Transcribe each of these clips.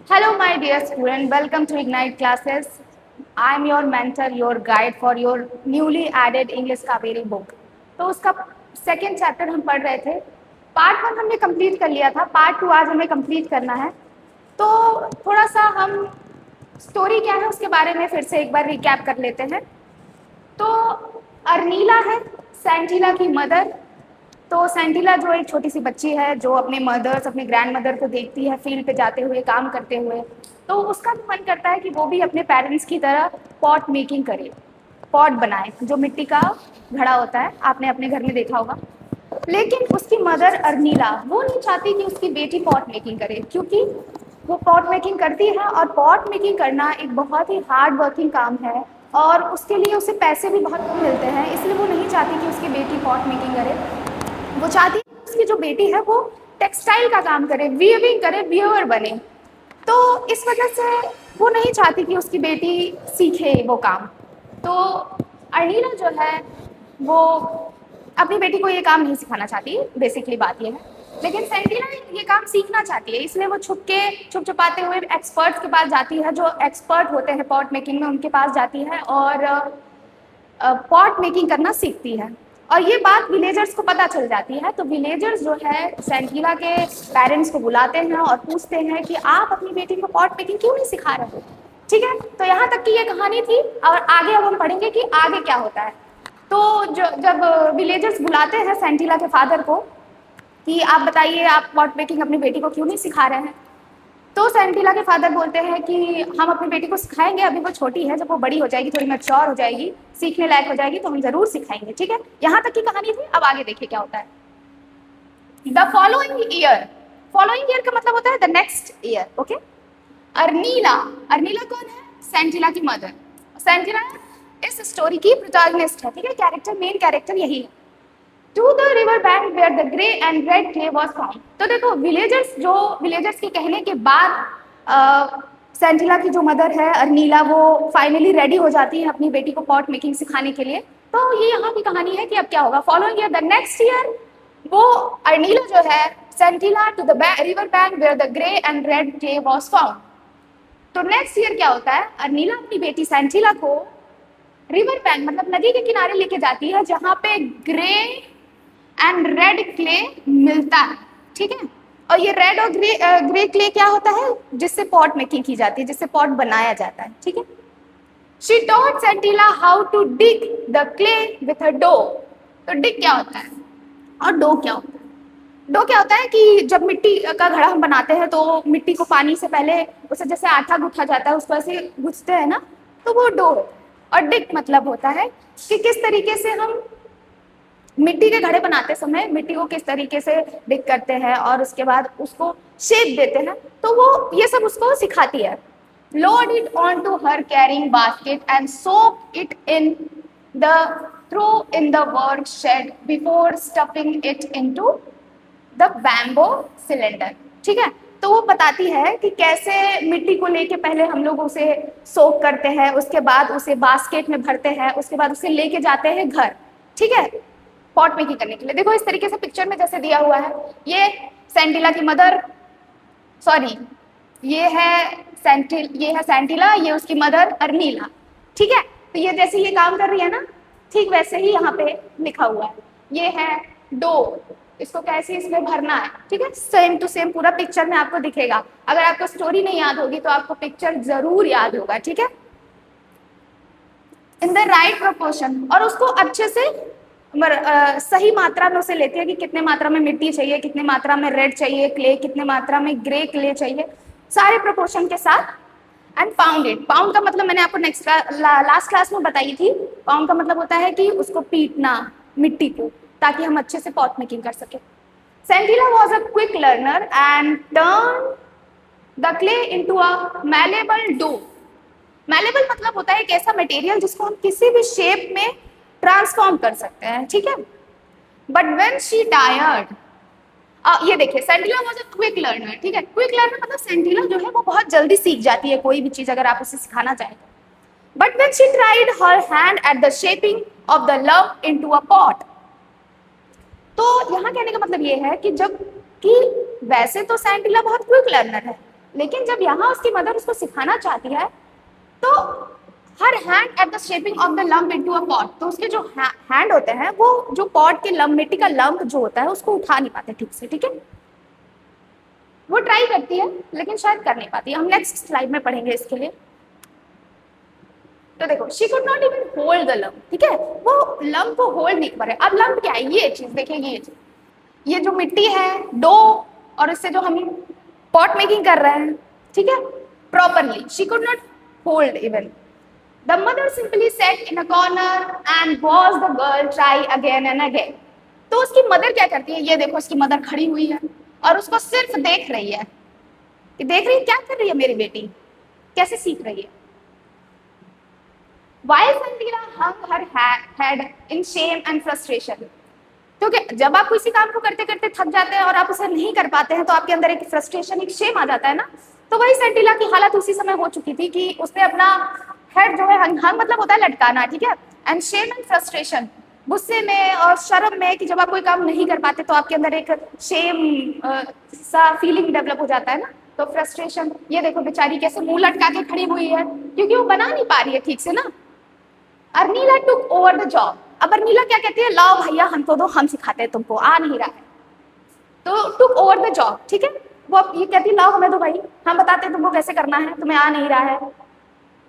Hello, my dear student. Welcome to Ignite classes. I am your mentor, your guide for your newly added English Kaveri book. तो उसका second chapter हम पढ़ रहे थे. Part 1 हमने complete कर लिया था. पार्ट 2 आज हमें कंप्लीट करना है. तो थोड़ा सा हम स्टोरी क्या है उसके बारे में फिर से एक बार रिकैप कर लेते हैं. तो अर्नीला है सेंटिला की मदर. तो सेंटिला जो एक छोटी सी बच्ची है जो अपने मदर्स अपने ग्रैंड मदर को देखती है फील्ड पे जाते हुए काम करते हुए, तो उसका भी मन करता है कि वो भी अपने पेरेंट्स की तरह पॉट मेकिंग करे, पॉट बनाए जो मिट्टी का घड़ा होता है, आपने अपने घर में देखा होगा. लेकिन उसकी मदर अर्नीला वो नहीं चाहती कि उसकी बेटी पॉट मेकिंग करे, क्योंकि वो पॉट मेकिंग करती है और पॉट मेकिंग करना एक बहुत ही हार्ड वर्किंग काम है और उसके लिए उसे पैसे भी बहुत कम मिलते हैं. इसलिए वो नहीं चाहती कि उसकी बेटी पॉट मेकिंग करे. वो चाहती है उसकी जो बेटी है वो टेक्सटाइल का काम करे, वीविंग करे, वीवर बने. तो इस वजह से वो नहीं चाहती कि उसकी बेटी सीखे वो काम. तो अर्नीला जो है वो अपनी बेटी को ये काम नहीं सिखाना चाहती, बेसिकली बात ये है. लेकिन सेंटिला ये काम सीखना चाहती है, इसलिए वो छुप छुपाते हुए एक्सपर्ट्स के पास जाती है, जो एक्सपर्ट होते हैं पॉट मेकिंग में, उनके पास जाती है और पॉट मेकिंग करना सीखती है. और ये बात विलेजर्स को पता चल जाती है. तो विलेजर्स जो है सेंटिला के पेरेंट्स को बुलाते हैं और पूछते हैं कि आप अपनी बेटी को पॉट मेकिंग क्यों नहीं सिखा रहे हो. ठीक है, तो यहाँ तक की ये कहानी थी और आगे अब हम पढ़ेंगे कि आगे क्या होता है. तो जब विलेजर्स बुलाते हैं सेंटिला के फादर को कि आप बताइए आप पॉट मेकिंग अपनी बेटी को क्यों नहीं सिखा रहे हैं, तो सेंटिला के फादर बोलते हैं कि हम अपनी बेटी को सिखाएंगे, अभी वो छोटी है, जब वो बड़ी हो जाएगी, थोड़ी मैच्योर हो जाएगी, सीखने लायक हो जाएगी तो हम जरूर सिखाएंगे. ठीक है, यहाँ तक की कहानी थी. अब आगे देखिए क्या होता है. द फॉलोइंग ईयर का मतलब होता है द नेक्स्ट ईयर. ओके, अर्नीला कौन है? सेंटिला की मदर. सेंटिला इस स्टोरी की प्रोटैगनिस्ट है. ठीक है, कैरेक्टर, मेन कैरेक्टर यही है. To the river bank where the grey and red clay was found. तो देखो विलेजर्स के कहने के बाद सेंटिला की जो मदर है अर्नीला, वो फाइनली रेडी हो जाती है अपनी बेटी को पॉट मेकिंग सिखाने के लिए. तो ये यहाँ की कहानी है कि अब क्या होगा. Following year the next year वो अर्नीला जो है Scintilla to the river bank where the grey and red clay was found. तो नेक्स्ट ईयर क्या होता है, अर्नीला अपनी बेटी सेंटिला को रिवर बैंक मतलब नदी के किनारे लेके जाती है जहाँ पे ग्रे एंड रेड क्ले मिलता है. ठीक है, और ये रेड और ग्रे क्ले क्या होता है, जिससे पॉट मेकिंग की जाती है, जिससे पॉट बनाया जाता है. ठीक है, she taught Scintilla how to dig the clay with a dough. तो डिग क्या होता है और डो क्या होता है. डो क्या होता है कि जब मिट्टी का घड़ा हम बनाते हैं तो मिट्टी को पानी से पहले उसे जैसे आटा गूंथा जाता है उसको ऐसे गूंथते हैं ना, तो वो डो. और डिग मतलब होता है कि किस तरीके से हम मिट्टी के घड़े बनाते समय मिट्टी को किस तरीके से डिग करते हैं और उसके बाद उसको शेप देते हैं. तो वो ये सब उसको सिखाती है. Load it on to her carrying basket and soak it in the trough in the work shed before stuffing it into the bamboo cylinder. ठीक है, तो वो बताती है कि कैसे मिट्टी को लेके पहले हम लोग उसे सोक करते हैं, उसके बाद उसे बास्केट में भरते हैं, उसके बाद उसे लेके जाते हैं घर. ठीक है, पॉट मेकिंग करने के लिए. देखो इस तरीके से पिक्चर में जैसे दिया हुआ है, ये सेंटिला की मदर, सॉरी ये है सेंटिला, ये उसकी मदर अर्नीला. ठीक है, तो ये जैसे ये काम कर रही है ना, ठीक वैसे ही यहाँ पे लिखा हुआ है. ये है डो, इसको कैसे इसमें भरना है. ठीक है, सेम टू सेम पूरा पिक्चर में आपको दिखेगा. अगर आपको स्टोरी नहीं याद होगी तो आपको पिक्चर जरूर याद होगा. ठीक है, इन द राइट प्रोपोर्शन, और उसको अच्छे से सही मात्रा में उसे लेती है कि कितने मात्रा में मिट्टी चाहिए, कितने मात्रा में रेड चाहिए क्ले, कितने मात्रा में ग्रे क्ले चाहिए, सारे प्रोपोर्शन के साथ. And pound it. पाउंड का मतलब मैंने आपको नेक्स्ट लास्ट क्लास में बताई थी. पाउंड का मतलब होता है कि उसको पीटना मिट्टी को, ताकि हम अच्छे से पॉट मेकिंग कर सके. Scintilla was a quick learner and turn the clay into a malleable dough. Malleable मतलब होता है एक ऐसा मटेरियल जिसको हम किसी भी शेप में ट्रांसफॉर्म कर सकते हैं. ठीक है, बट व्हेन शी टायर्ड, ये देखिए सेंटिला वाज अ क्विक लर्नर. ठीक है, क्विक लर्नर मतलब सेंटिला जो है वो बहुत जल्दी सीख जाती है कोई भी चीज अगर आप उसे सिखाना चाहें तो. But when she tried her hand at the shaping of the love into a pot. तो यहाँ कहने का मतलब ये है कि जब कि वैसे तो सेंटिला बहुत क्विक लर्नर है, लेकिन जब यहाँ उसकी मदर उसको सिखाना चाहती है तो her hand at the shaping of the lump into a pot, तो उसके जो हैंड होते हैं वो जो पॉट के लम्प, मिट्टी का लम्प जो होता है उसको उठा नहीं पाते ठीक से, ठीक है। वो ट्राई करती है लेकिन शायद कर नहीं पाती, हम नेक्स्ट स्लाइड में पढ़ेंगे इसके लिए। तो देखो she could not even hold the lump, ठीक है, वो लम्प को होल्ड नहीं कर पा रहे। अब लम्प क्या है, ये चीज देखिए, ये चीज, ये जो मिट्टी है, डो, और इससे जो हम पॉट मेकिंग कर रहे हैं, ठीक है, properly she could not hold even. The mother simply set in a corner and watch the girl try again and again. तो उसकी मदर क्या करती है, ये देखो उसकी मदर खड़ी हुई है और उसको सिर्फ देख रही है, कि देख रही है क्या कर रही है मेरी बेटी, कैसे सीख रही है। While Santila hung her head in shame and frustration, क्योंकि जब आप किसी काम को करते करते थक जाते हैं और आप उसे नहीं कर पाते हैं तो आपके अंदर एक फ्रस्ट्रेशन, एक शेम आ जाता है ना, तो वही सेंटिला की हालत उसी समय हो चुकी थी कि उसने अपना हेड जो है हंग मतलब होता है लटकाना, ठीक है, एंड शेम एंड फ्रस्ट्रेशन, गुस्से में और शर्म में, कि जब आप कोई काम नहीं कर पाते तो आपके अंदर एक शेम सा फीलिंग डेवलप हो जाता है ना, तो फ्रस्ट्रेशन। ये देखो बेचारी कैसे मुंह लटका के खड़ी हुई है क्योंकि वो बना नहीं पा रही है ठीक से ना। अर्नीला टुक ओवर द जॉब, अब अर्नीला क्या कहती है, लाओ भैया हमको दो, हम सिखाते हैं तुमको, आ नहीं रहा है, तो टुक ओवर द जॉब, ठीक है, वो अब ये कहती है लाओ हमें दो भाई, हम बताते हैं तुमको कैसे करना है, तुम्हें आ नहीं रहा है।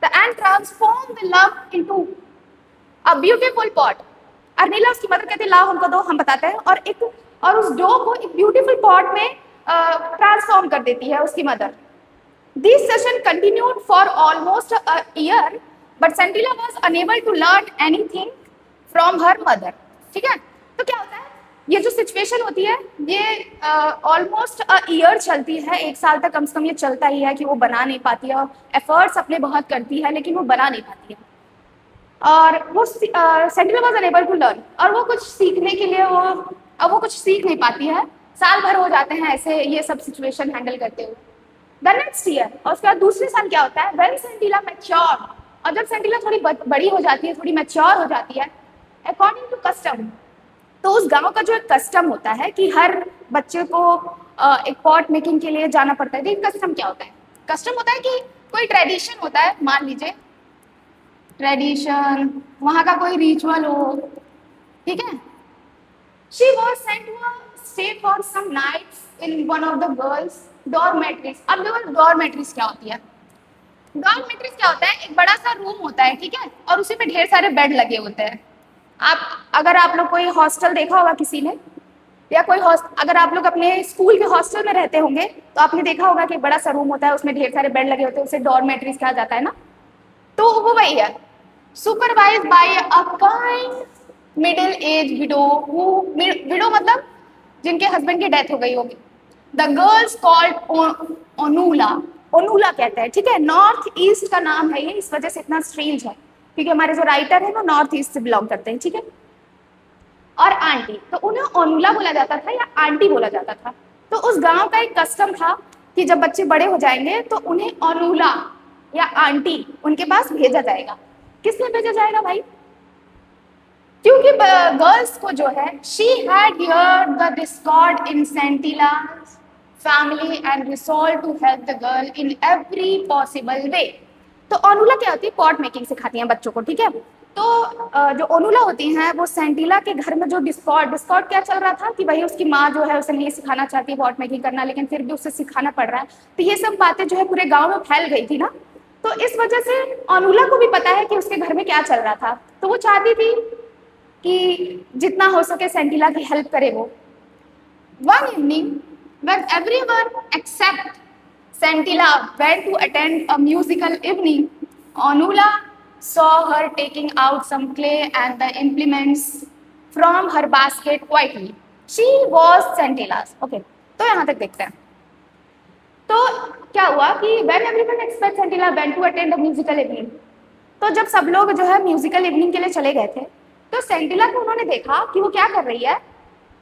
The end transform the love into a beautiful pot. Arnila उसकी मदर कहती है लाओ हमको दो, हम बताते हैं, और उस डो को एक ब्यूटीफुल पॉट में ट्रांसफॉर्म कर देती है उसकी mother. This session continued for almost a year, but Scintilla was unable to learn anything from her mother, ठीक है। तो क्या होता है, ये जो सिचुएशन होती है ये ऑलमोस्ट अ ईयर चलती है, एक साल तक कम से कम ये चलता ही है कि वो बना नहीं पाती है, और एफर्ट्स अपने बहुत करती है लेकिन वो बना नहीं पाती है, और वो सेंटिला वाज अनेबल टू लर्न, और वो कुछ सीखने के लिए वो कुछ सीख नहीं पाती है, साल भर हो जाते हैं ऐसे ये सब सिचुएशन हैंडल करते हुए। द नेक्स्ट ईयर, और उसके बाद दूसरे साल क्या होता है, व्हेन सेंटिला मैच्योर, और जब सेंटिला थोड़ी बड़ी हो जाती है, थोड़ी मैच्योर हो जाती है, अकॉर्डिंग टू कस्टम, तो उस गांव का जो एक कस्टम होता है कि हर बच्चे को एक पॉट मेकिंग के लिए जाना पड़ता है। देखिए कस्टम क्या होता है, कस्टम होता है कि कोई ट्रेडिशन होता है, मान लीजिए ट्रेडिशन, वहां का कोई रिचुअल हो, ठीक है। She was sent to stay for some nights in one of the girls dormitories. अब देखो डॉर्मेट्रीज क्या होती है, डॉर्मेट्रीज क्या होता है, एक बड़ा सा रूम होता है, ठीक है, और उसी में ढेर सारे बेड लगे होते हैं। अगर आप लोग कोई हॉस्टल देखा होगा किसी ने, या कोई अगर आप लोग अपने स्कूल के हॉस्टल में रहते होंगे तो आपने देखा होगा कि बड़ा सा रूम होता है, उसमें ढेर सारे बेड लगे होते हैं, उसे डॉर्मेट्रीज कहा जाता है ना। तो वो वही है, supervised by a kind middle age widow, widow मतलब जिनके हस्बैंड की डेथ हो गई होगी। The girls called Onula, Onula कहते हैं, ठीक है, नॉर्थ ईस्ट का नाम है ये, इस वजह से इतना स्ट्रेंज है क्योंकि हमारे जो राइटर है वो नॉर्थ ईस्ट से बिलोंग करते हैं, ठीक है। और आंटी, तो उन्हें ओनूला बोला जाता था या आंटी बोला जाता था। तो उस गांव का एक कस्टम था कि जब बच्चे बड़े हो जाएंगे तो उन्हें ओनूला या आंटी उनके पास भेजा जाएगा। किस लिए भेजा जाएगा भाई, क्योंकि गर्ल्स को जो है, she had heard the discord in सेंटिला's family and resolved to help the girl in every possible way। तो ओनुला क्या होती है, पॉट मेकिंग सिखाती हैं बच्चों को, ठीक है। तो जो ओनुला होती हैं वो सेंटिला के घर में जो डिस्कॉर्ड क्या चल रहा था कि भाई उसकी माँ जो है उसे नहीं सिखाना चाहती पॉट मेकिंग करना, लेकिन फिर भी उसे सिखाना पड़ रहा है, तो ये सब बातें जो है पूरे गाँव में फैल गई थी ना। तो इस वजह से ओनुला को भी पता है कि उसके घर में क्या चल रहा था, तो वो चाहती थी कि जितना हो सके सेंटिला की हेल्प करे वो। One evening when everyone except Santilla went to attend a musical evening, Onula saw her taking out some clay and the implements from her basket quietly. She was Santilla's. Okay, तो यहाँ तक देखते हैं। तो क्या हुआ कि when everyone except Santilla went to attend a musical evening, तो जब सब लोग जो है म्यूजिकल इवनिंग के लिए चले गए थे तो सेंटिला को उन्होंने देखा कि वो क्या कर रही है,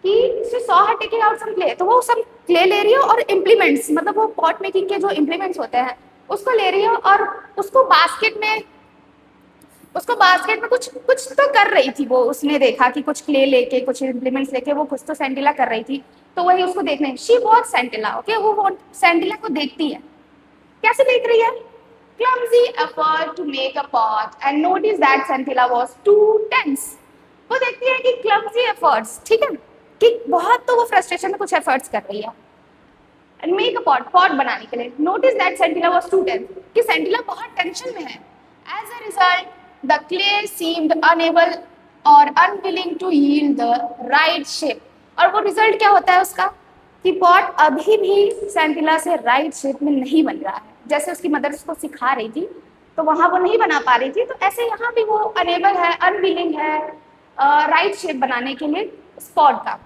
कि she saw her taking out some clay, तो वो सब क्ले ले रही है और इम्प्लीमेंट्स, मतलब वो पॉट मेकिंग के जो इम्प्लीमेंट्स होते हैं उसको ले रही है और उसको बास्केट में कुछ कुछ तो कर रही थी वो। उसने देखा कि कुछ क्ले लेके, कुछ इम्प्लीमेंट्स लेके वो कुछ तो सेंटिला कर रही थी, तो वही उसको देखने, शी वॉच सेंटिला, ओके, वो सेंटिला को देखती है। कैसे लिख रही है? Clumsy effort to make a pot and notice that Scintilla was too tense. वो देखती है कि clumsy efforts, ठीक है, कि बहुत तो वो frustration में कुछ efforts कर रही है and make a pot बनाने के लिए. Notice that Scintilla was too tense, कि Scintilla बहुत tension में है. As a result, the clay seemed unable or unwilling to yield the right shape. और वो result क्या होता है उसका? कि pot अभी भी Scintilla से right shape में नहीं बन रहा है. जैसे उसकी मदर उसको सिखा रही थी तो वहां वो नहीं बना पा रही थी, तो ऐसे यहाँ भी वो अनेबल है, अनविलिंग है राइट शेप बनाने के लिए स्पॉट का.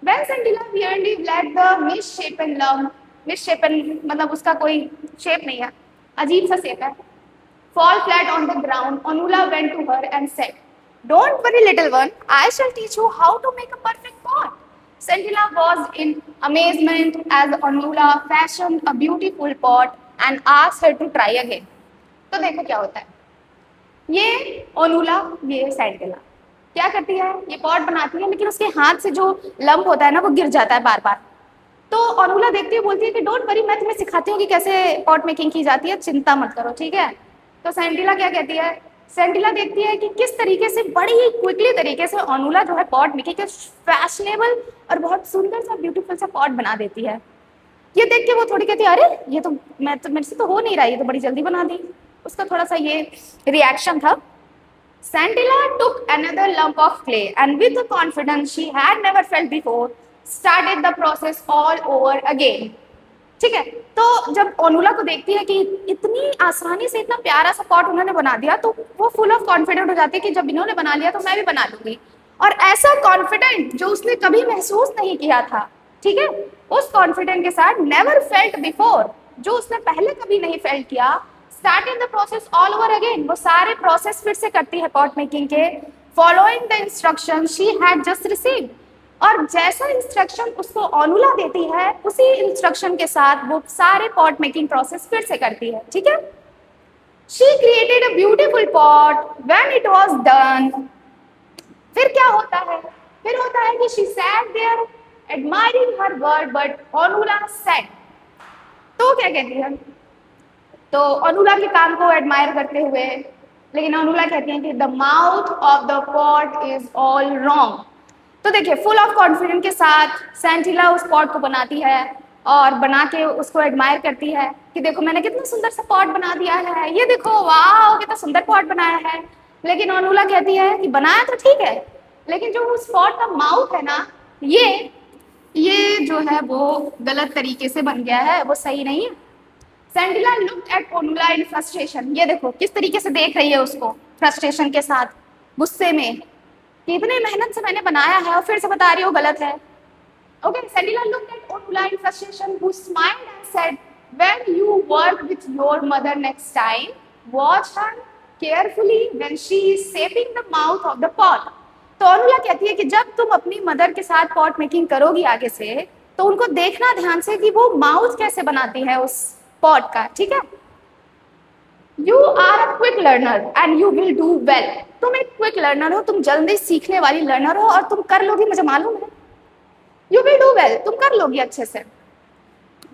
When Scintilla weirdly let the misshapen lump, misshapen मतलब उसका कोई शेप नहीं है, अजीब सा शेप है, fall flat on the ground, Onula went to her and said, "Don't worry, little one. I shall teach you how to make a perfect pot." Scintilla was in amazement as Onula fashioned a beautiful pot and asked her to try again. तो देखो क्या होता है, ये ओनुला, ये सेंटिला क्या करती है, ये पॉट बनाती है, लेकिन उसके हाथ से जो लंप होता है ना वो गिर जाता है बार बार. तो ओनुला देखती है, बोलती है कि डोंट वरी, मैं तुम्हें सिखाती हूँ कि कैसे पॉट मेकिंग की जाती है, चिंता मत करो, ठीक है. तो सेंटिला क्या कहती है, सेंटिला देखती है कि किस तरीके से बड़ी ही क्विकली तरीके से ओनुला जो है पॉट मेकिंग के फैशनेबल और बहुत सुंदर सा ब्यूटीफुल सा पॉट बना देती है. ये देख के वो थोड़ी कहती है, अरे ये तो मेरे से तो हो नहीं रहा, ये तो बड़ी जल्दी बना दी. उसका थोड़ा सा ये रिएक्शन था. Scintilla took another lump of clay and with a confidence she had never felt before started the process all over again. ठीक है, तो जब ओनुला को देखती है कि इतनी आसानी से इतना प्यारा सा पॉट उन्होंने बना दिया, तो वो फुल ऑफ कॉन्फिडेंट हो जाती है कि जब इन्होंने बना लिया तो मैं भी बना लूंगी. और ऐसा कॉन्फिडेंट जो उसने कभी महसूस नहीं किया था, ठीक है, उस कॉन्फिडेंट के साथ नेवर फेल्ट बिफोर, जो उसने पहले कभी नहीं फेल्ट किया, started the process all over again, वो सारे प्रोसेस फिर से करती है पॉट मेकिंग के, following the instruction she had just received. और जैसा इंस्ट्रक्शन उसको ओनुला देती है, उसी इंस्ट्रक्शन के साथ वो सारे पॉट मेकिंग प्रोसेस फिर से करती है, ठीक है. She created a beautiful pot when it was done. फिर क्या होता है, फिर होता है कि she sat there admiring her work but Onula said. तो क्या कहती है, तो ओनुला के काम को एडमायर करते हुए, लेकिन ओनुला कहती है कि the mouth of the pot is all wrong. तो देखिए, फुल ऑफ कॉन्फिडेंस के साथ सेंटिला उस पॉट को बनाती है और बना के उसको एडमायर करती है कि देखो मैंने कितना सुंदर सा पॉट बना दिया है, ये देखो वाह कितना सुंदर पॉट बनाया है. लेकिन ओनुला कहती है कि बनाया तो ठीक है, लेकिन जो उस पॉट का माउथ है ना, ये जो है वो गलत तरीके से बन गया है, वो सही नहीं है. सेंटिला looked at Onula in frustration. ये देखो किस तरीके से देख रही है उसको, फ्रस्ट्रेशन के साथ, गुस्से में, कि इतने मेहनत से मैंने बनाया है और फिर से बता रही हो गलत है. Okay, Sentila looked at Onula in frustration who smiled and said, when you work with your mother next time, watch her carefully when she is shaping the mouth of the pot. तो ओनुला कहती है कि जब तुम अपनी मदर के साथ पॉट मेकिंग करोगी आगे से, तो उनको देखना ध्यान से कि वो माउथ कैसे बनाती है उस पॉट का, ठीक है. You are a quick learner and you will do well. तुम एक क्विक लर्नर हो, तुम जल्दी सीखने वाली लर्नर हो और तुम कर लोगी, मुझे मालूम है. यू विल डू वेल, तुम कर लोगी अच्छे से.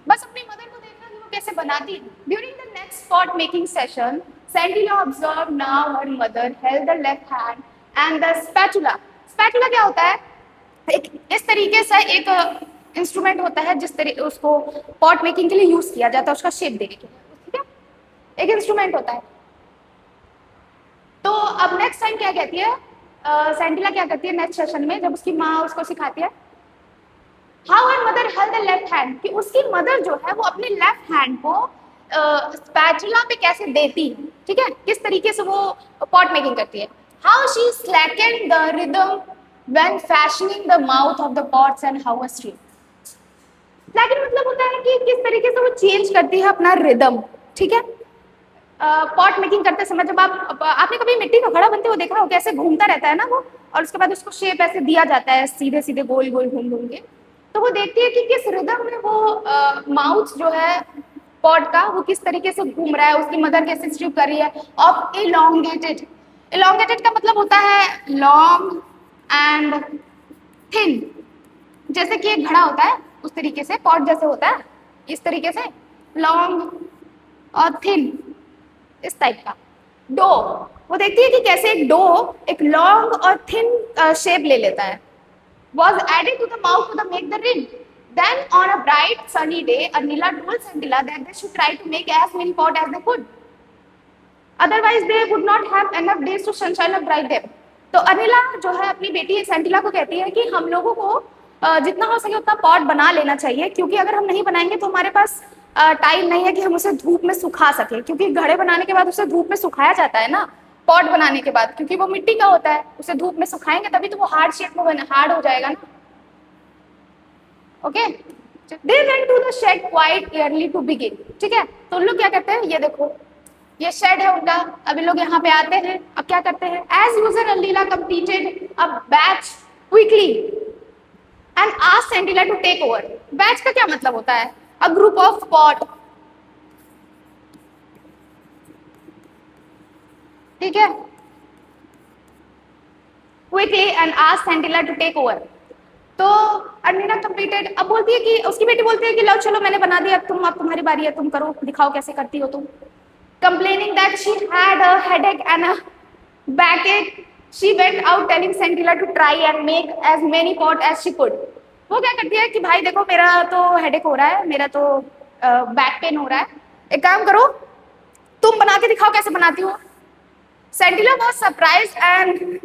बस अपनी मदर को देखना कि वो कैसे बनाती है. During the next pot making session, Sentila observe now her mother held the left hand and the spatula. Spatula क्या होता है, एक इस तरीके से एक इंस्ट्रूमेंट होता है जिस तरीके उसको पॉट मेकिंग के लिए यूज किया जाता है, उसका शेप देने के लिए, ठीक है, एक इंस्ट्रूमेंट होता है. तो अब नेक्स्ट टाइम क्या कहती है, सेंटिला क्या करती है नेक्स्ट सेशन में, जब उसकी माँ उसको सिखाती है, how her mother held the left hand, कि उसकी मदर जो है वो अपने लेफ्ट हैंड को स्पैचुला पे कैसे देती है, ठीक है, किस तरीके से वो पॉट मेकिंग करती है. How she slackened the rhythm when fashioning the mouth of the pots and how a stream. लेकिन मतलब होता है कि किस तरीके से वो चेंज करती है अपना रिदम, ठीक है. पॉट मेकिंग करते समय जब आपने कभी मिट्टी का घड़ा बनते हुए देखा हो, कैसे घूमता रहता है ना वो, और उसके बाद उसको शेप ऐसे दिया जाता है, सीधे सीधे गोल गोल घूम घूम के. तो वो देखती है कि किस रिदम में वो माउथ जो है पॉट का वो किस तरीके से घूम रहा है, उसकी मदर कैसे स्ट्रिप कर रही है. ऑफ इलोंगेटेड, इलोंगेटेड का मतलब होता है लॉन्ग एंड थिन. जैसे कि एक घड़ा होता है उस तरीके से पॉट जैसे होता है, इस तरीके से लॉन्ग और थिन, इस टाइप का डो। वो देखती है कि कैसे एक डो एक लॉन्ग और थिन शेप ले लेता है। Was added to the mouth to the make the ring. Then on a bright sunny day, Anila told Sandila that they should try to make as many pot as they could. Otherwise, they would not have enough days to sunshine a bright day. तो अनिला जो है अपनी बेटी सैंटिला को कहती है कि हम लोगों को जितना हो सके उतना पॉट बना लेना चाहिए, क्योंकि अगर हम नहीं बनाएंगे तो हमारे पास टाइम नहीं है कि हम उसे धूप में सुखा सके, क्योंकि घड़े बनाने के बाद उसे धूप में सुखाया जाता है ना पॉट बनाने के बाद, क्योंकि वो मिट्टी का होता है, उसे धूप में सुखाएंगे तभी तो वो हार्ड शेप में हार्ड हो जाएगा ना। Okay, they went to the shed quite early to begin. ठीक है, तो उन लोग क्या करते हैं, ये देखो ये शेड है उनका, अभी लोग यहाँ पे आते हैं। अब क्या करते हैं, as usual Alila completed a batch quickly and asked Sandila to take over. Batch का क्या मतलब होता है, अ ग्रुप ऑफ पॉट। ठीक है, quickly and asked Sandila to take over. तो अर्निना कंप्लीटेड, अब बोलती है कि उसकी बेटी बोलती है कि लो चलो मैंने बना दिया, अब तुम्हारी बारी है, तुम करो, दिखाओ कैसे करती हो तुम। Complaining that she had a headache and a backache, she went out telling Sandila to try and make as many pot as she could. वो क्या करती है कि भाई देखो मेरा तो हेडेक हो रहा है, मेरा तो बैक पेन हो रहा है, एक काम करो तुम बना के दिखाओ कैसे बनाती हो। Sandila was surprised and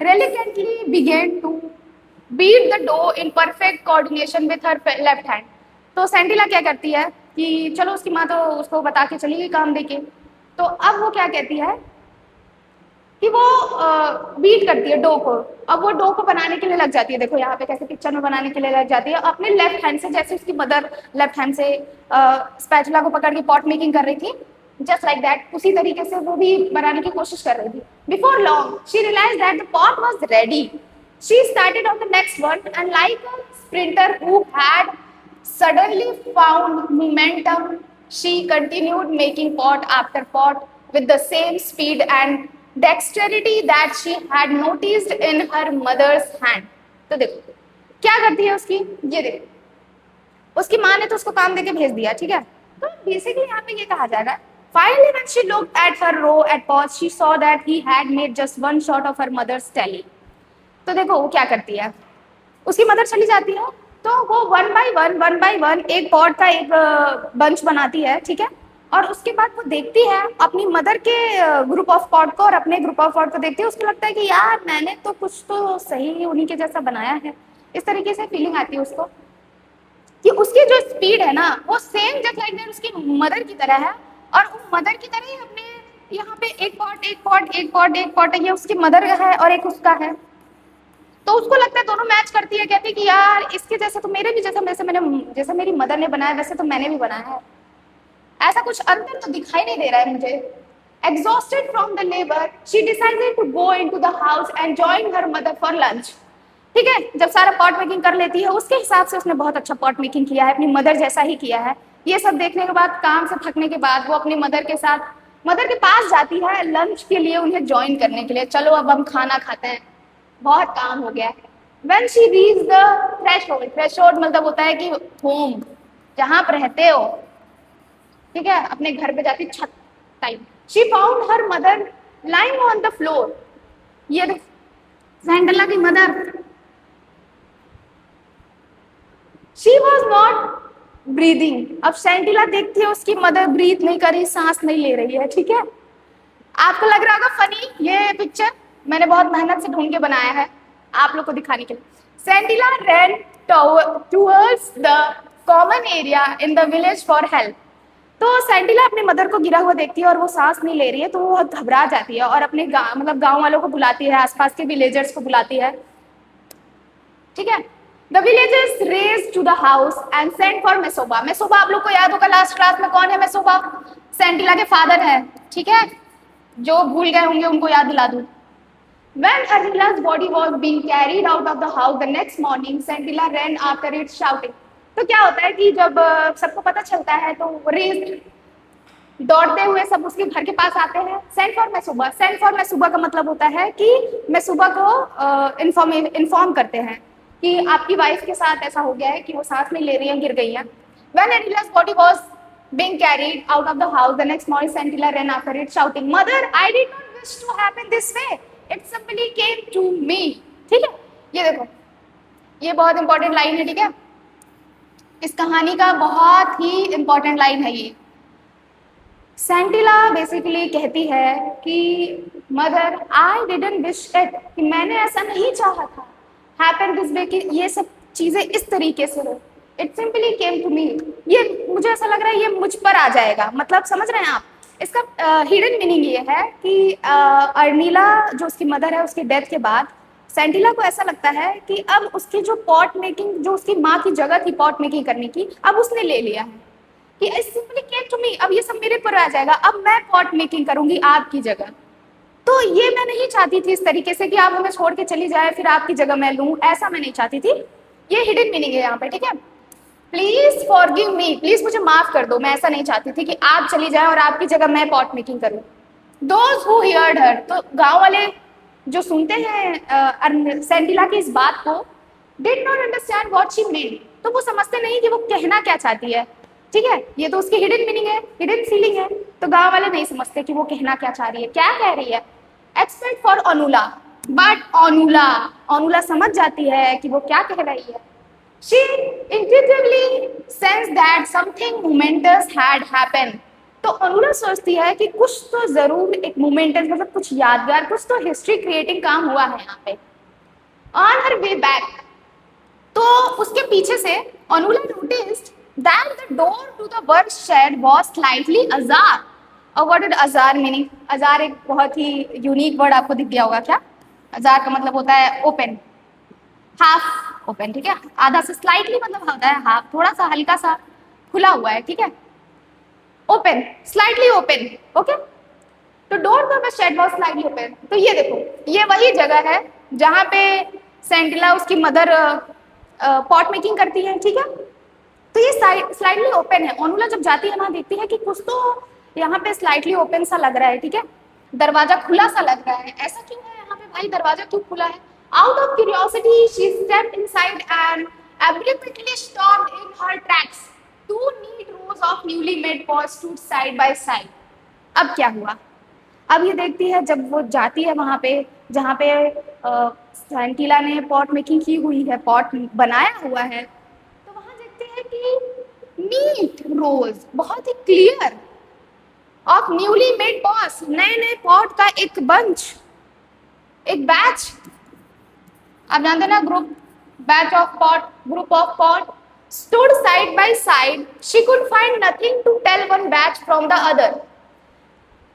reluctantly began to beat the dough in perfect coordination with her left hand. तो सैंडिला क्या करती है कि चलो उसकी माँ तो उसको बता के चली गई काम देके, तो अब वो क्या कहती है कि वो बीट करती है डो को। अब वो डो को बनाने के लिए लग जाती है, देखो यहाँ पे कैसे पिक्चर में बनाने के लिए लग जाती है अपने लेफ्ट हैंड से, जैसे उसकी मदर लेफ्ट हैंड से स्पैचुला को पकड़ के पॉट मेकिंग कर रही थी, जस्ट लाइक दैट उसी तरीके से वो भी बनाने की कोशिश कर रही थी। Before long she realise that the pot was ready. She started on the next one and like a sprinter who had suddenly found momentum, she continued making pot after pot with the same speed and dexterity that she had noticed in her mother's hand. तो देखो क्या करती है उसकी, ये देखो उसकी माँ ने तो उसको काम देके भेज दिया। ठीक है, तो बेसिकली यहाँ पे ये कहा जा रहा है, finally when she looked at her row at pots she saw that he had made just one shot of her mother's tally. तो देखो वो क्या करती है, उसकी मदर चली जाती है तो वो वन बाय वन एक पॉट का एक बंच बनाती है। ठीक है, और उसके बाद वो देखती है अपनी मदर के ग्रुप ऑफ पॉट को और अपने ग्रुप ऑफ पॉट को देखती है, उसको लगता है कि यार मैंने तो कुछ तो सही उन्हीं के जैसा बनाया है। इस तरीके से फीलिंग आती है उसको कि उसकी जो स्पीड है ना वो सेम जस्ट लाइक दैट उसकी मदर की तरह है, और वो मदर की तरह ही अपने यहाँ पे एक पॉट है, ये उसकी मदर है और एक उसका है, तो उसको लगता है दोनों मैच करती है, कहती है कि यार इसके जैसे तो मेरे भी जैसा मेरी मदर ने बनाया वैसे तो मैंने भी बनाया है, ऐसा कुछ अंतर तो दिखाई नहीं दे रहा है मुझे। Exhausted from the labor, she decided to go into the house and join her mother for lunch. ठीक है, जब सारा पॉट मेकिंग कर लेती है उसके हिसाब से उसने बहुत अच्छा पॉट मेकिंग किया है, अपनी मदर जैसा ही किया है। ये सब देखने के बाद, काम से थकने के बाद वो अपनी मदर के साथ मदर के पास जाती है लंच के लिए, उन्हें ज्वाइन करने के लिए, चलो अब हम खाना खाते हैं, बहुत काम हो गया है। When she reached the threshold मतलब होता है कि होम, जहाँ आप रहते हो, ठीक है, अपने घर पे जाती छत time. She found her mother lying on the floor. ये देख सैंडिला की mother, she was not breathing. अब सैंडिला देखती है उसकी मदर ब्रीथ नहीं कर रही, सांस नहीं ले रही है। ठीक है, आपको लग रहा होगा फनी, ये पिक्चर मैंने बहुत मेहनत से ढूंढ के बनाया है आप लोग को दिखाने के लिए। सैंडिला ran towards the common area in the village for help. तो सैंडिला अपने मदर को गिरा हुआ देखती है और वो सांस नहीं ले रही है, तो वो घबरा जाती है और अपने गांव वालों को बुलाती है, आसपास के विलेजर्स को बुलाती है। ठीक है, the villagers raced to the house and sent for Mesoba. Mesoba आप लोग को याद होगा लास्ट क्लास में कौन है मेसोबा, सैंडिला के फादर है। ठीक है, जो भूल गए होंगे उनको याद दिला दूं। When Anila's body was being carried out of the house the next morning, Sandila ran after it shouting. तो क्या होता है कि जब सबको पता चलता है तो रेस दौड़ते हुए सब उसके घर के पास आते हैं। सेंट फॉर मेसुबा, सेंट फॉर मेसुबा का मतलब होता है कि मेसुबा को इन्फॉर्म करते हैं कि आपकी वाइफ के साथ ऐसा हो गया है कि वो सांस नहीं ले रही है, गिर गई है। When Anila's body was being carried out of the house. The next morning, Scintilla ran after it, shouting, "Mother, I did not wish to happen this way. It simply came to me." ठीक है, ये देखो, ये बहुत important line है, ठीक है, इस कहानी का बहुत ही इंपॉर्टेंट लाइन है ये। सेंटिला बेसिकली कहती है कि mother, I didn't wish it, कि मैंने ऐसा नहीं चाहा था, हैपन दिस वे, कि ये सब चीजें इस तरीके से हो, it simply came to me, ये मुझे ऐसा लग रहा है ये मुझ पर आ जाएगा। मतलब समझ रहे हैं आप, इसका हिडन मीनिंग ये है कि अर्नीला जो उसकी मदर है, उसकी डेथ के बाद सेंटिला को ऐसा लगता है कि अब उसकी जो पॉट मेकिंग, जो उसकी माँ की जगह थी पॉट मेकिंग करने की, अब उसने ले लिया है कि सिंपली केम टू मी, अब ये सब मेरे पर आ जाएगा, अब मैं पॉट मेकिंग करूंगी आपकी जगह। तो ये मैं नहीं चाहती थी इस तरीके से कि आप हमें छोड़ के चली जाए फिर आपकी जगह मैं लूं, ऐसा मैं नहीं चाहती थी। ये हिडन मीनिंग है यहाँ पे, ठीक है। प्लीज फॉरगिव मी, प्लीज मुझे माफ कर दो, मैं ऐसा नहीं चाहती थी कि आप चली जाए और आपकी जगह मैं पॉट मेकिंग करूं। दोज हु हियर्ड हर, तो गांव वाले जो सुनते हैं सेंटिला की इस बात को, did not understand what she meant, तो वो समझते नहीं कि वो कहना क्या चाहती है, ठीक है। ये तो उसकी हिडन मीनिंग है, हिडन फीलिंग है, तो गांव वाले नहीं समझते कि वो कहना क्या चाह रही है, क्या कह रही है। Expect for Anula, but Anula समझ जाती है कि वो क्या कह रही है। She intuitively sensed that something momentous had happened. तो अनुला सोचती है कि कुछ तो जरूर एक मोमेंटस, मतलब कुछ यादगार, कुछ तो हिस्ट्री क्रिएटिंग काम हुआ है यहाँ पे। ऑन हर वे बैक, तो उसके पीछे से Anula noticed that the door to the work shed was slightly ajar. और what is ajar meaning? Ajar एक बहुत ही यूनिक वर्ड आपको दिख गया होगा क्या? अजार का मतलब होता है ओपन, हाफ ओपन, ठीक है। आधा से स्लाइटली मतलब होता है हाफ, थोड़ा सा हल्का सा खुला हुआ है, ठीक है। Open, slightly open, okay. तो door to the shed was slightly open. तो ये देखो, ये वही जगह है जहाँ पे सेंटिला उसकी मदर पॉट मेकिंग करती है, ठीक है। तो ये स्लाइटली ओपन है। अनुला जब जाती है वहां देखती है कि कुछ तो यहाँ पे स्लाइटली ओपन सा लग रहा है, ठीक है, दरवाजा खुला सा लग रहा है। ऐसा क्यों है यहाँ पे भाई, दरवाजा क्यों खुला है? Out of curiosity, she stepped inside and abruptly stopped in her tracks. Two neat rows of newly made pots stood side by side. अब क्या हुआ? अब ये देखती है, जब वो जाती है वहां पे जहाँ पे सेंटिला ने पॉट मेकिंग की हुई है, पॉट बनाया हुआ है, तो वहां देखते हैं कि नीट रोज, बहुत ही clear, of newly made pots, नए नए पॉट का एक बंच, एक बैच। आप जानते ना, group of pot stood side by side. She could find nothing to tell one batch from the other.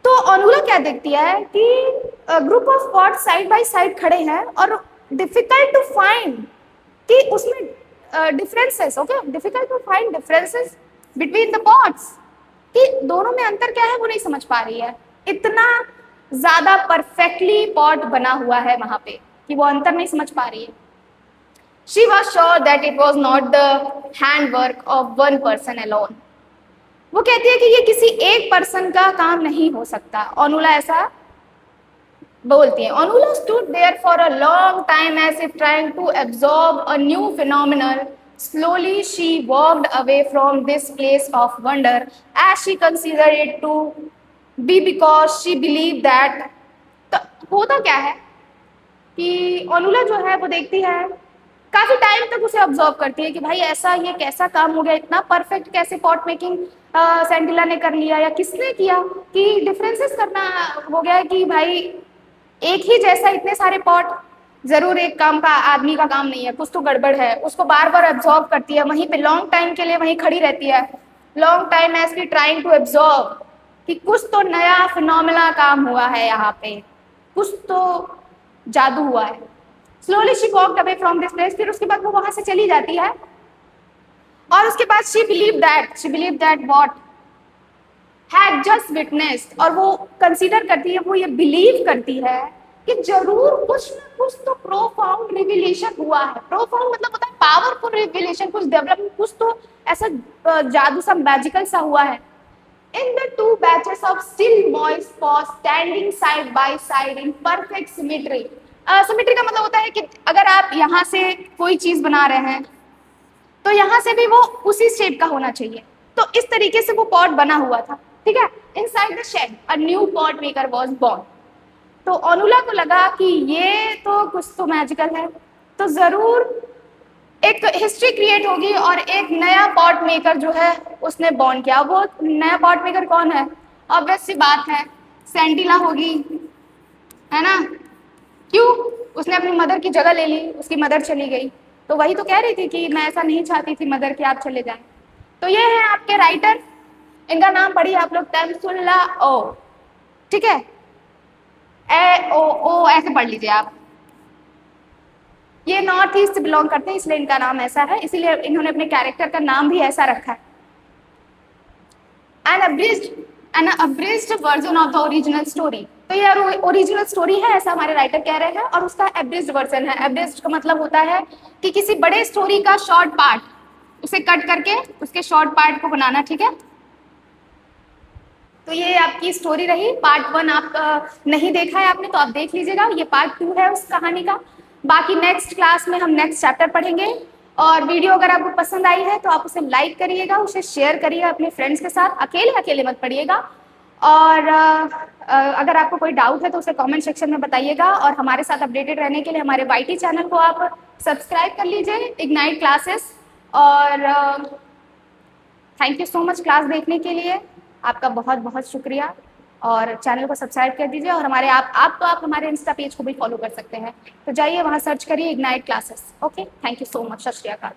तो अनुला क्या देखती है कि group of pot side by side खड़े हैं और डिफिकल्ट टू फाइंड कि उसमें differences, okay, difficult to find differences between the pots, कि दोनों में अंतर क्या है वो नहीं समझ पा रही है। इतना ज्यादा परफेक्टली पॉट बना हुआ है वहां पे कि वो अंतर नहीं समझ पा रही है। She was sure that it was not the handwork of one person alone. वो कहती है कि ये किसी एक पर्सन का काम नहीं हो सकता। अनुला ऐसा बोलती है। Anula stood there for a long time as if trying to absorb a new phenomenon. Slowly she walked away from this place of wonder as she considered it to be because she believed that। तो होता क्या है कि अनुला जो है वो देखती है, काफी टाइम तक उसे ऑब्जर्व करती है कि भाई ऐसा ये कैसा काम हो गया, इतना परफेक्ट कैसे पॉट मेकिंग सेंटिला ने कर लिया, या किसने किया, कि डिफरेंसेस करना हो गया कि भाई एक ही जैसा इतने सारे पॉट, जरूर एक काम का आदमी का काम नहीं है, कुछ तो गड़बड़ है। उसको बार बार ऑब्जर्व करती है, वहीं पे लॉन्ग टाइम के लिए वहीं खड़ी रहती है, long time as we trying to observe कि कुछ तो नया फिनोमेना काम हुआ है यहाँ पे, कुछ तो जादू हुआ है। Slowly she walked away from this place, फिर उसके बाद वो वहां से चली जाती है और उसके बाद she believe that what had just witnessed, और वो कंसीडर करती है, वो ये बिलीव करती है कि जरूर कुछ ना कुछ तो प्रोफाउंड रिविलेशन हुआ है। प्रोफाउंड मतलब होता है पावरफुल रिविलेशन, कुछ डेवलपमेंट, कुछ तो ऐसा जादू सा मैजिकल सा हुआ है। In the two batches of still moist pots standing side by side in perfect symmetry. Symmetry का मतलब होता है कि अगर आप यहाँ से कोई चीज बना रहे हैं तो यहाँ से भी वो उसी शेप का होना चाहिए, तो इस तरीके से वो पॉट बना हुआ था, ठीक है। Inside the shed a new pot maker was born. तो अनुला को लगा कि ये तो कुछ तो मैजिकल है, तो जरूर एक हिस्ट्री क्रिएट होगी और एक नया पॉट मेकर जो है उसने बॉर्न किया। वो नया पॉट मेकर कौन है? ऑब्वियस सी बात है, सेंटिला होगी, है ना। क्यों? उसने अपनी मदर की जगह ले ली, उसकी मदर चली गई, तो वही तो कह रही थी कि मैं ऐसा नहीं चाहती थी मदर कि आप चले जाएं। तो ये है आपके राइटर, इनका नाम पढ़िए आप लोग, तमसुल्ला ओ, ठीक है, ए ओ ओ ऐसे पढ़ लीजिए आप। ये नॉर्थ ईस्ट से बिलोंग करते हैं इसलिए इनका नाम ऐसा है, इसीलिए इन्होंने अपने कैरेक्टर का नाम भी ऐसा रखा है। An abridged version of the original story. तो ये ओरिजिनल स्टोरी है ऐसा हमारे राइटर कह रहे हैं, और उसका एब्रिज्ड वर्जन है। एब्रिज्ड का मतलब होता है कि किसी बड़े स्टोरी का शॉर्ट पार्ट, उसे कट करके उसके शॉर्ट पार्ट को बनाना, ठीक है। तो ये आपकी स्टोरी रही। पार्ट 1 आप नहीं देखा है आपने तो आप देख लीजिएगा, ये पार्ट 2 है उस कहानी का। बाकी नेक्स्ट क्लास में हम नेक्स्ट चैप्टर पढ़ेंगे। और वीडियो अगर आपको पसंद आई है तो आप उसे लाइक करिएगा, उसे शेयर करिएगा अपने फ्रेंड्स के साथ, अकेले अकेले मत पढ़िएगा। और अगर आपको कोई डाउट है तो उसे कमेंट सेक्शन में बताइएगा। और हमारे साथ अपडेटेड रहने के लिए हमारे वाईटी चैनल को आप सब्सक्राइब कर लीजिए, इग्नाइट क्लासेस। और thank you so much class देखने के लिए, आपका बहुत बहुत शुक्रिया। और चैनल को सब्सक्राइब कर दीजिए, और हमारे आप हमारे इंस्टा पेज को भी फॉलो कर सकते हैं, तो जाइए वहाँ सर्च करिए ignite classes. Okay, thank you so much, सत श्री अकाल।